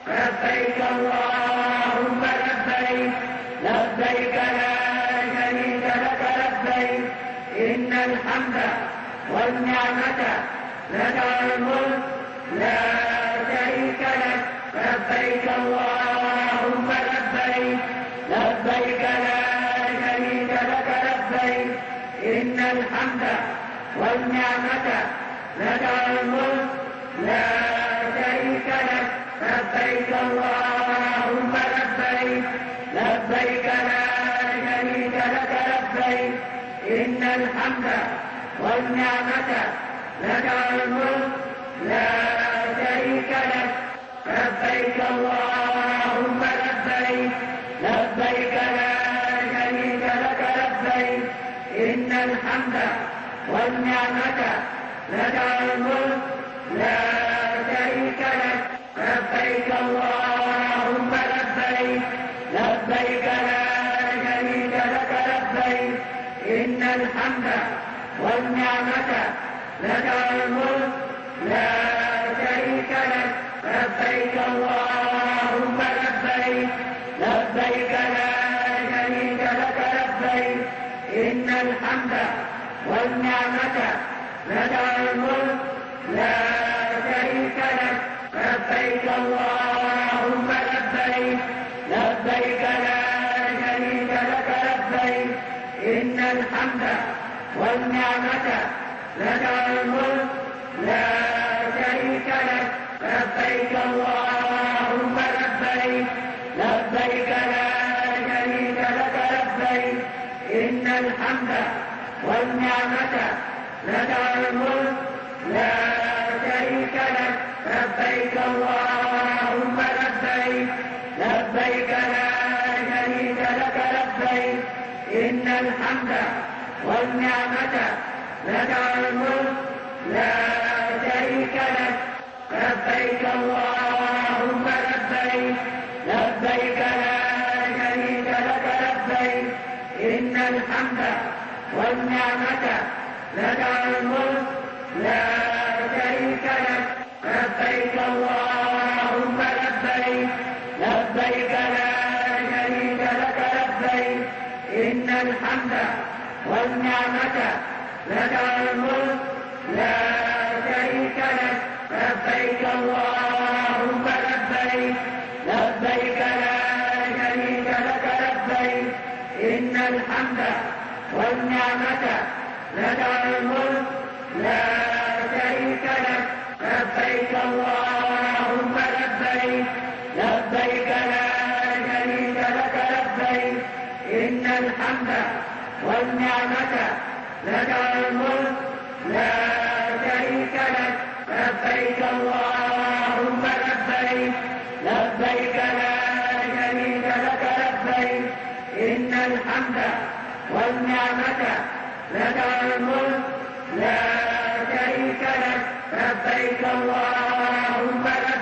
لبيك اللهم لبيك لبيك لا شريك لك لبيك إن الحمد والنعمة لك الملك لا شريك لك لبيك اللهم لبيك لبيك لا شريك لك لبيك إن الحمد والنعمة لك الملك لا شريك لك لبيك اللهم لبيك لبيك لا شريك لك لبيك إن الحمد والنعمة لك الملك لا شريك لك لبيك اللهم لبيك لبيك لا شريك لك لبيك إن الحمد والنعمة لك الملك لا شريك لك لبيك اللهم لبيك لبيك لا شريك لك لبيك إن الحمد والنعمة لك الملك لا شريك لك لبيك اللهم لبيك لبيك لا شريك لك لبيك إن الحمد والنعمة لك الملك لا شريك لك لبيك اللهم لبيك لبيك لا شريك لك لبيك إن الحمد والنعمة لك الملك لا شريك لك لبيك اللهم لبيك لبيك لا شريك لك لبيك إن الحمد والنعمة لك الملك لا شريك لك لبيك اللهم لبيك لبيك لا شريك لك لبيك إن الحمد والنعمة لك الملك لا شريك لك لبيك اللهم لبيك لبيك لا شريك لك لبيك إن الحمد والنعمة لك الملك لا شريك لك لبيك اللهم لبيك لبيك لا شريك لك لبيك إن الحمد والنعمة لك الملك لا شريك لك لبيك اللهم لبيك لبيك لا شريك لك لبيك إن الحمد والنعمة لك الملك لا شريك لك لبيك اللهم لبيك لبيك لا شريك لك لبيك إن الحمد والنعمة لك الملك لا شريك لك لبيك اللهم لبيك لبيك لا شريك لك لبيك إن الحمد والنعمة لك الملك لا شريك لك لبيك اللهم لبيك